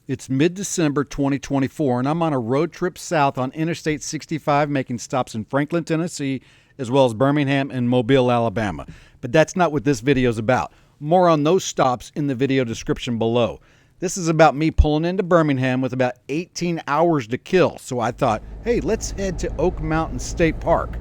It's mid-December 2024, and I'm on a road trip south on Interstate 65, making stops in Franklin, Tennessee, as well as Birmingham and Mobile, Alabama. But that's not what this video is about. More on those stops in the video description below. This is about me pulling into Birmingham with about 18 hours to kill. So I thought, hey, let's head to Oak Mountain State Park.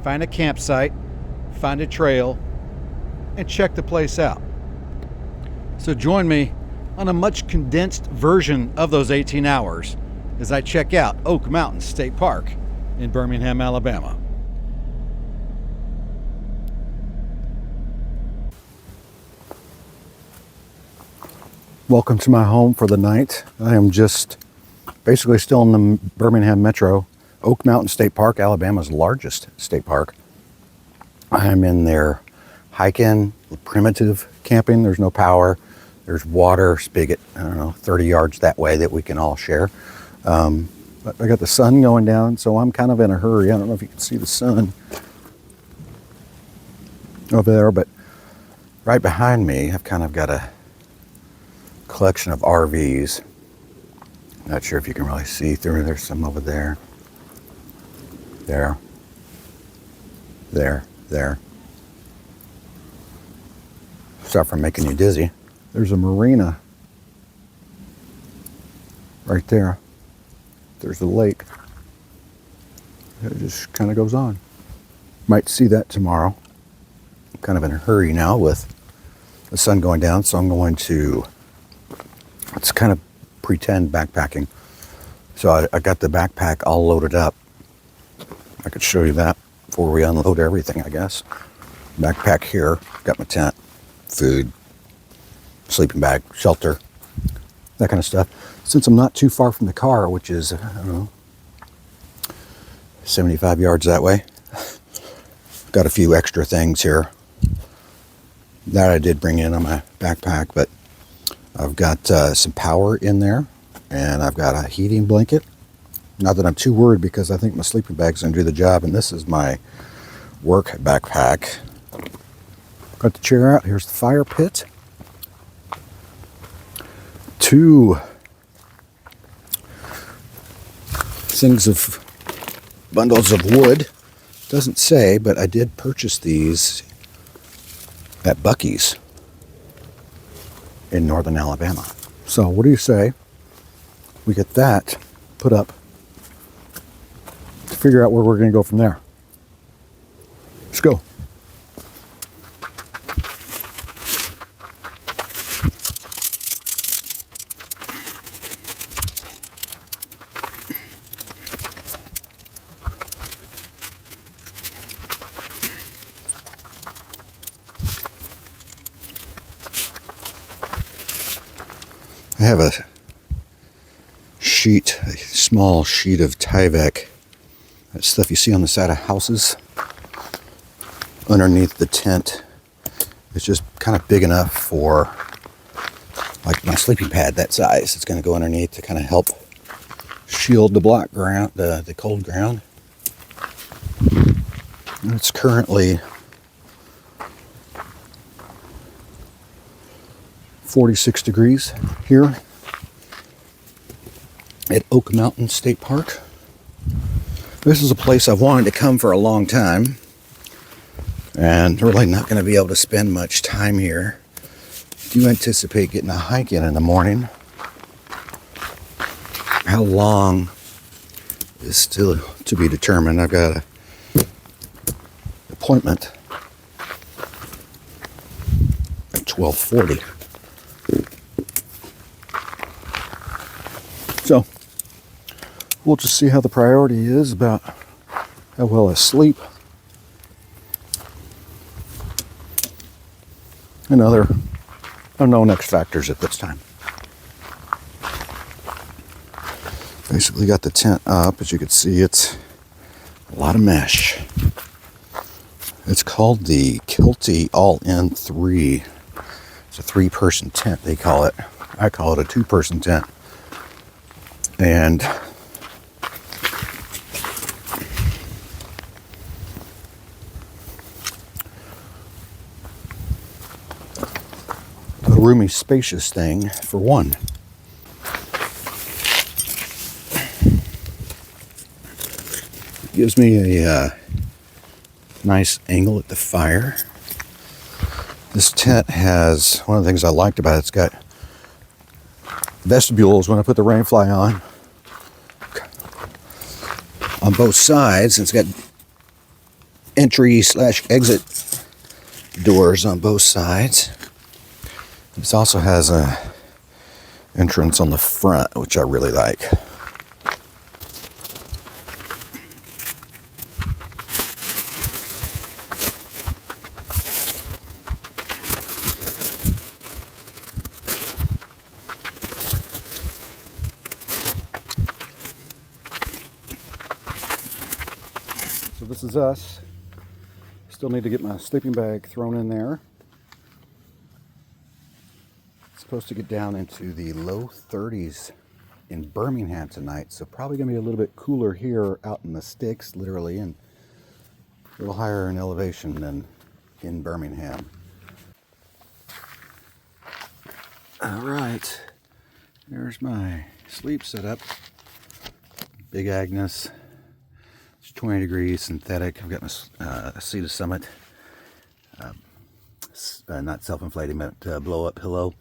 Find a campsite, find a trail, and check the place out. So join me on a much condensed version of those 18 hours as I check out Oak Mountain State Park in Birmingham, Alabama. Welcome to my home for the night. I am just basically still in the Birmingham Metro. Oak Mountain State Park, Alabama's largest state park. I am in there hiking, primitive camping. There's no power. There's water spigot, I don't know, 30 yards that way that we can all share. But I got the sun going down, so I'm kind of in a hurry. I don't know if you can see the sun over there, but right behind me, I've kind of got a collection of RVs. Not sure if you can really see through. There's some over there. There. Sorry for making you dizzy. There's a marina right there. There's the lake. It just kind of goes on. Might see that tomorrow. I'm kind of in a hurry now with the sun going down, so I'm going to, let's kind of pretend backpacking. So I got the backpack all loaded up. I could show you that before we unload everything, I guess. Backpack here, got my tent, food, sleeping bag, shelter, that kind of stuff. Since I'm not too far from the car, which is, I don't know, 75 yards that way, got a few extra things here that I did bring in on my backpack, but I've got some power in there, and I've got a heating blanket. Not that I'm too worried, because I think my sleeping bag's going to do the job, and this is my work backpack. Got the chair out. Here's the fire pit. Two bundles of wood. Doesn't say, but I did purchase these at Buc-ee's in northern Alabama. So what do you say we get that put up to figure out where we're going to go from there? Let's go. I have a small sheet of Tyvek, that stuff you see on the side of houses, underneath the tent. It's just kind of big enough for like my sleeping pad that size. It's going to go underneath to kind of help shield the black ground, the cold ground. And it's currently 46 degrees here at Oak Mountain State Park. This is a place I've wanted to come for a long time, and really not going to be able to spend much time here. Do anticipate getting a hike in the morning. How long is still to be determined. I've got an appointment at 12:40. So we'll just see how the priority is about how well I sleep and other unknown X factors at this time. Basically got the tent up. As you can see, it's a lot of mesh. It's called the Kilty All-In 3. It's a 3-person tent, they call it. I call it a 2-person tent. And a roomy, spacious thing for one. gives me a nice angle at the fire. This tent has, one of the things I liked about it, it's got vestibules when I put the rainfly on both sides. It's got entry/exit doors on both sides. This also has a entrance on the front, which I really like. So this is us. Still need to get my sleeping bag thrown in there. It's supposed to get down into the low 30s in Birmingham tonight, so probably going to be a little bit cooler here out in the sticks, literally, and a little higher in elevation than in Birmingham. All right, there's my sleep setup. Big Agnes. 20 degrees synthetic. I've got my Cedar Summit, not self-inflating, but blow-up pillow,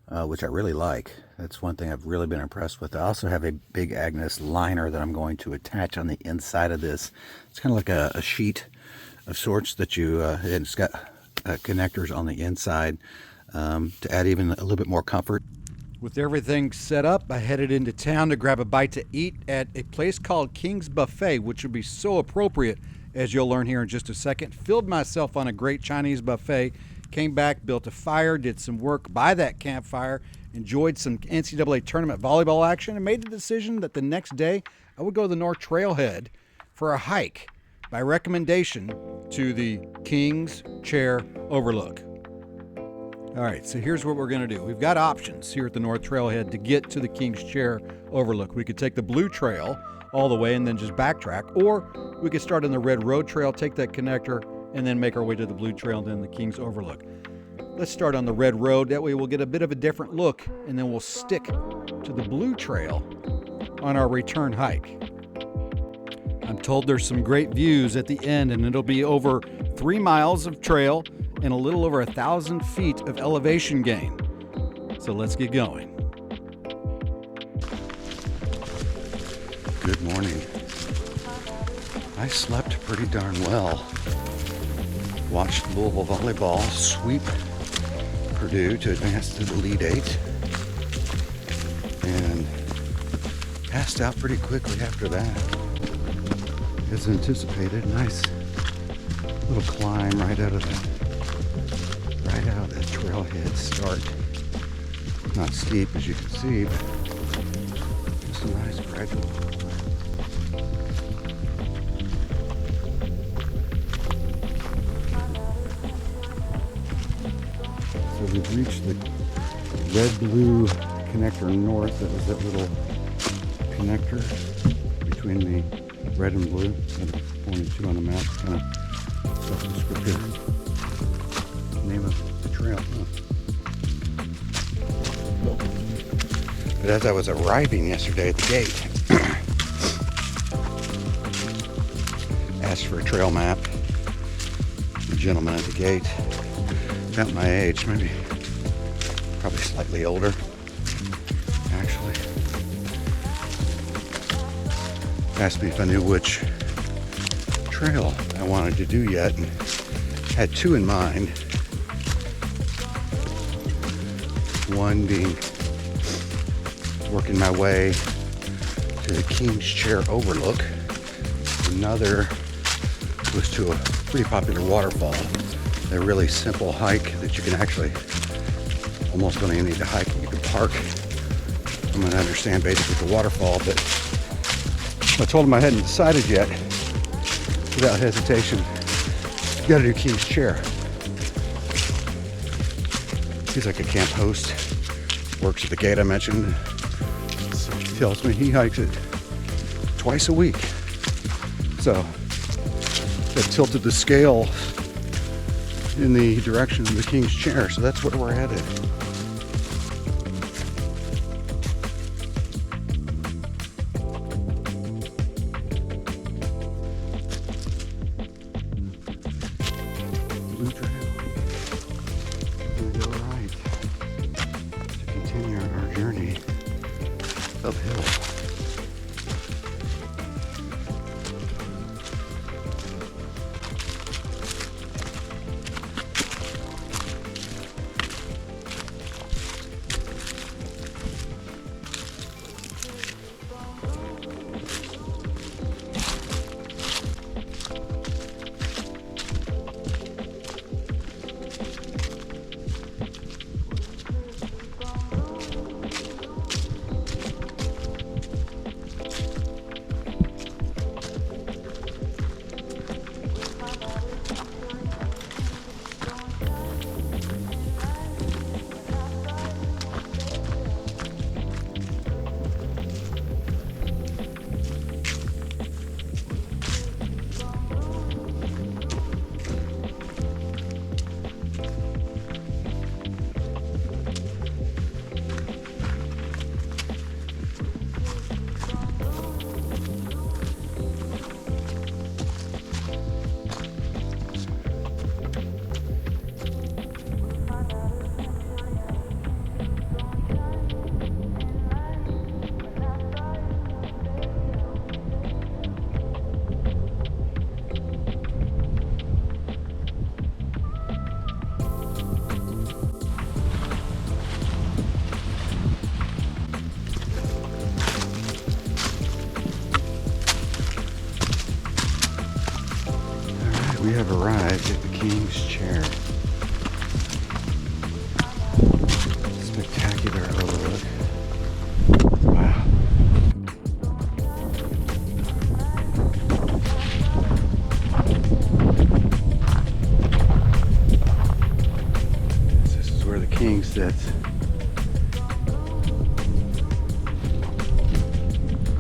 which I really like. That's one thing I've really been impressed with. I also have a Big Agnes liner that I'm going to attach on the inside of this. It's kind of like a sheet of sorts that you, and it's got connectors on the inside to add even a little bit more comfort. With everything set up, I headed into town to grab a bite to eat at a place called King's Buffet, which would be so appropriate, as you'll learn here in just a second. Filled myself on a great Chinese buffet, came back, built a fire, did some work by that campfire, enjoyed some NCAA tournament volleyball action, and made the decision that the next day I would go to the North Trailhead for a hike by recommendation to the King's Chair Overlook. All right, so here's what we're going to do. We've got options here at the North Trailhead to get to the King's Chair Overlook. We could take the Blue Trail all the way and then just backtrack, or we could start on the Red Road Trail, take that connector, and then make our way to the Blue Trail and then the King's Overlook. Let's start on the Red Road. That way we'll get a bit of a different look, and then we'll stick to the Blue Trail on our return hike. I'm told there's some great views at the end, and it'll be over 3 miles of trail and a little over 1,000 feet of elevation gain. So let's get going. Good morning. I slept pretty darn well. Watched Louisville volleyball sweep Purdue to advance to the Elite Eight, and passed out pretty quickly after that. As anticipated, nice little climb right out of the trailhead start. Not steep as you can see, but just a nice gradual. So we've reached the red-blue connector north. That was that little connector between the red and blue. That I'm pointing to on the map. Kind of self-descriptive name of the trail. But as I was arriving yesterday at the gate, asked for a trail map. The gentleman at the gate, about my age, probably slightly older, actually, asked me if I knew which trail I wanted to do yet, and had two in mind. One being working my way to the King's Chair Overlook. Another was to a pretty popular waterfall. A really simple hike that you can actually almost don't even need to hike. You can park. I'm going to understand basically the waterfall, but I told him I hadn't decided yet. Without hesitation, you got to do King's Chair. He's like a camp host, works at the gate I mentioned. He tells me he hikes it twice a week. So that tilted the scale in the direction of the King's Chair. So that's where we're headed. uphill. We have arrived at the King's Chair. Spectacular overlook. Wow. This is where the king sits.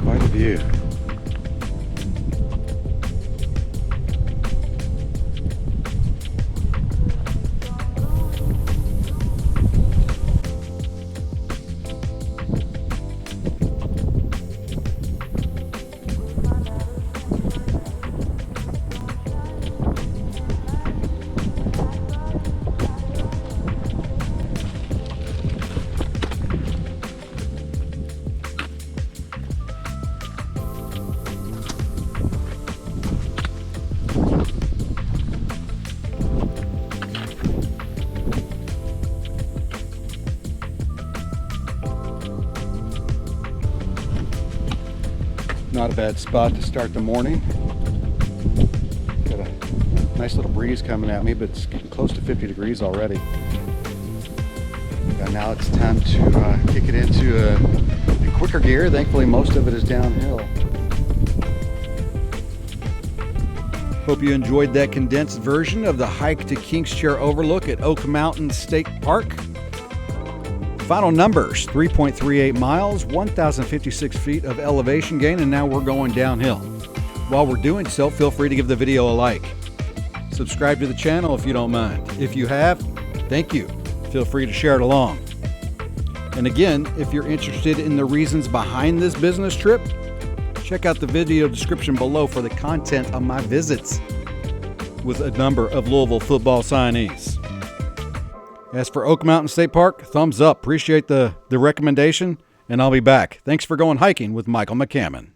Quite a view. Not a bad spot to start the morning. Got a nice little breeze coming at me, but it's getting close to 50 degrees already. And now it's time to kick it into a quicker gear. Thankfully, most of it is downhill. Hope you enjoyed that condensed version of the hike to King's Chair Overlook at Oak Mountain State Park. Final numbers, 3.38 miles, 1,056 feet of elevation gain, and now we're going downhill. While we're doing so, feel free to give the video a like. Subscribe to the channel if you don't mind. If you have, thank you. Feel free to share it along. And again, if you're interested in the reasons behind this business trip, check out the video description below for the content of my visits with a number of Louisville football signees. As for Oak Mountain State Park, thumbs up. Appreciate the recommendation, and I'll be back. Thanks for going hiking with Michael McCammon.